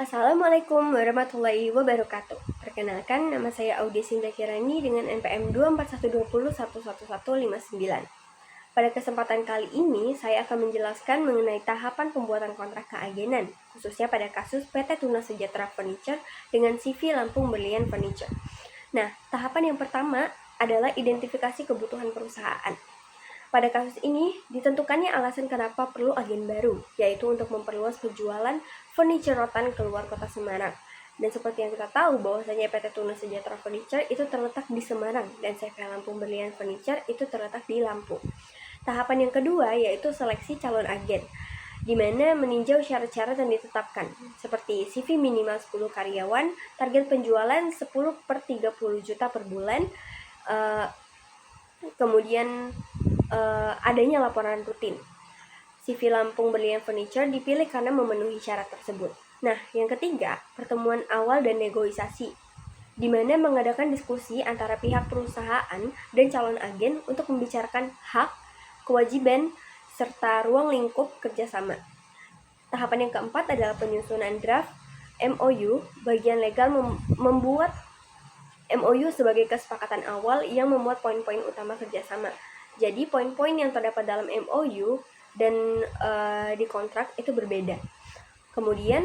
Assalamualaikum warahmatullahi wabarakatuh. Perkenalkan, nama saya Audia Sinta Kirani dengan NPM 24120111159. Pada kesempatan kali ini, saya akan menjelaskan mengenai tahapan pembuatan kontrak keagenan, khususnya pada kasus PT Tunas Sejahtera Furniture dengan CV Lampung Berlian Furniture. Nah, tahapan yang pertama adalah identifikasi kebutuhan perusahaan. Pada kasus ini, ditentukannya alasan kenapa perlu agen baru, yaitu untuk memperluas penjualan furniture rotan keluar kota Semarang. Dan seperti yang kita tahu bahwasanya PT Tunas Sejahtera Furniture itu terletak di Semarang dan CV Lampung Berlian Furniture itu terletak di Lampung. Tahapan yang kedua yaitu seleksi calon agen, di mana meninjau syarat-syarat yang ditetapkan, seperti CV minimal 10 karyawan, target penjualan 10 per 30 juta per bulan, kemudian adanya laporan rutin. CV Lampung Berlian Furniture dipilih karena memenuhi syarat tersebut. Nah, yang ketiga, pertemuan awal dan negosiasi, di mana mengadakan diskusi antara pihak perusahaan dan calon agen untuk membicarakan hak, kewajiban, serta ruang lingkup kerjasama. Tahapan yang keempat adalah penyusunan draft MOU. Bagian legal membuat MOU sebagai kesepakatan awal yang memuat poin-poin utama kerjasama. Jadi poin-poin yang terdapat dalam MOU dan di kontrak itu berbeda. Kemudian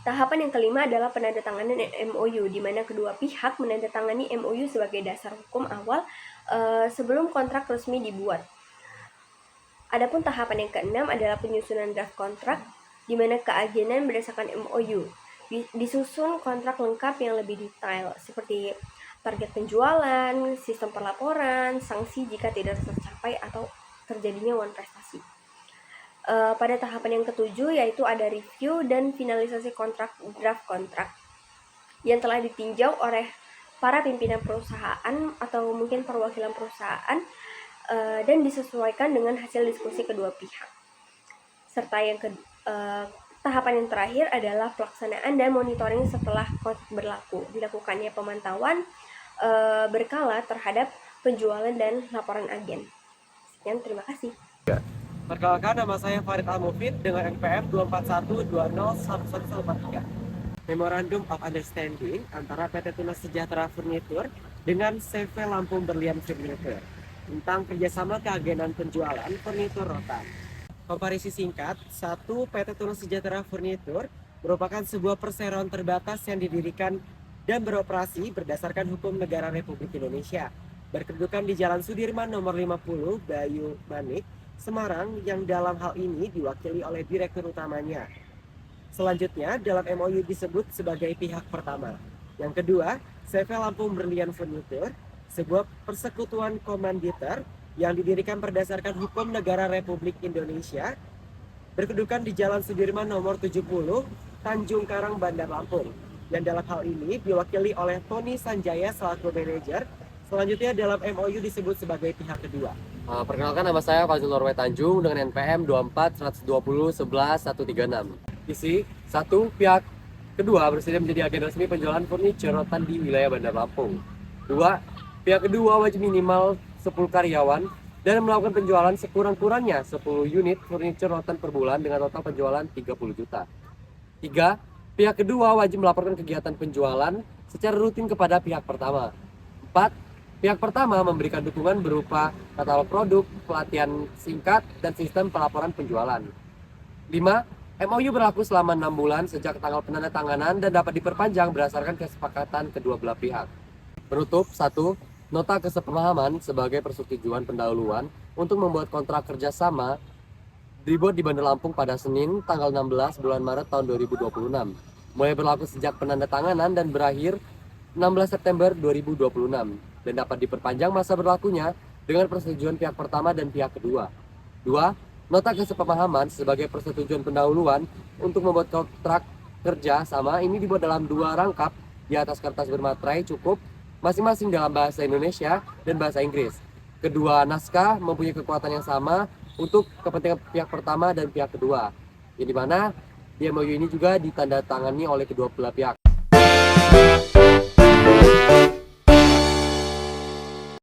tahapan yang kelima adalah penandatanganan MOU, di mana kedua pihak menandatangani MOU sebagai dasar hukum awal sebelum kontrak resmi dibuat. Adapun tahapan yang keenam adalah penyusunan draft kontrak, di mana keagenan berdasarkan MOU. Disusun kontrak lengkap yang lebih detail, seperti target penjualan, sistem pelaporan, sanksi jika tidak tercapai atau terjadinya wan prestasi. Pada tahapan yang ketujuh yaitu ada review dan finalisasi kontrak draft kontrak yang telah ditinjau oleh para pimpinan perusahaan atau mungkin perwakilan perusahaan dan disesuaikan dengan hasil diskusi kedua pihak. Serta yang tahapan yang terakhir adalah pelaksanaan dan monitoring setelah kontrak berlaku. Dilakukannya pemantauan berkala terhadap penjualan dan laporan agen. Sekian, terima kasih. Perkenalkan, nama saya Farid Al-Mufid dengan NPM 241201143. Memorandum of Understanding antara PT Tunas Sejahtera Furniture dengan CV Lampung Berlian Furniture tentang kerjasama keagenan penjualan furnitur rotan. Komparisi singkat, 1. PT Tunas Sejahtera Furniture merupakan sebuah perseroan terbatas yang didirikan dan beroperasi berdasarkan hukum negara Republik Indonesia, berkedudukan di Jalan Sudirman nomor 50, Bayu Manik, Semarang, yang dalam hal ini diwakili oleh direktur utamanya. Selanjutnya, dalam MOU disebut sebagai pihak pertama. Yang kedua, CV Lampung Berlian Furniture, sebuah persekutuan komanditer yang didirikan berdasarkan hukum negara Republik Indonesia, berkedudukan di Jalan Sudirman nomor 70, Tanjung Karang, Bandar Lampung, yang dalam hal ini diwakili oleh Tony Sanjaya selaku manajer. Selanjutnya dalam MOU disebut sebagai pihak kedua. Perkenalkan, nama saya Fazil Norway Tanjung dengan NPM 24120111136. Isi 1. Pihak kedua bersedia menjadi agen resmi penjualan furniture rotan di wilayah Bandar Lampung. 2. Pihak kedua wajib minimal 10 karyawan dan melakukan penjualan sekurang-kurangnya 10 unit furniture rotan per bulan dengan total penjualan 30 juta. 3. Pihak kedua wajib melaporkan kegiatan penjualan secara rutin kepada pihak pertama. 4. Pihak pertama memberikan dukungan berupa katalog produk, pelatihan singkat, dan sistem pelaporan penjualan. 5. MOU berlaku selama 6 bulan sejak tanggal penandatanganan dan dapat diperpanjang berdasarkan kesepakatan kedua belah pihak. Penutup. 1. Nota kesepemahaman sebagai persetujuan pendahuluan untuk membuat kontrak kerjasama dibuat di Bandar Lampung pada Senin tanggal 16 bulan Maret tahun 2026. Mulai berlaku sejak penandatanganan dan berakhir 16 September 2026 dan dapat diperpanjang masa berlakunya dengan persetujuan pihak pertama dan pihak kedua. 2. Nota kesepemahaman sebagai persetujuan pendahuluan untuk membuat kontrak kerja sama ini dibuat dalam 2 rangkap di atas kertas bermaterai cukup masing-masing dalam bahasa Indonesia dan bahasa Inggris. Kedua naskah mempunyai kekuatan yang sama untuk kepentingan pihak pertama dan pihak kedua. Yang dimana di MOU ini juga ditandatangani oleh kedua belah pihak.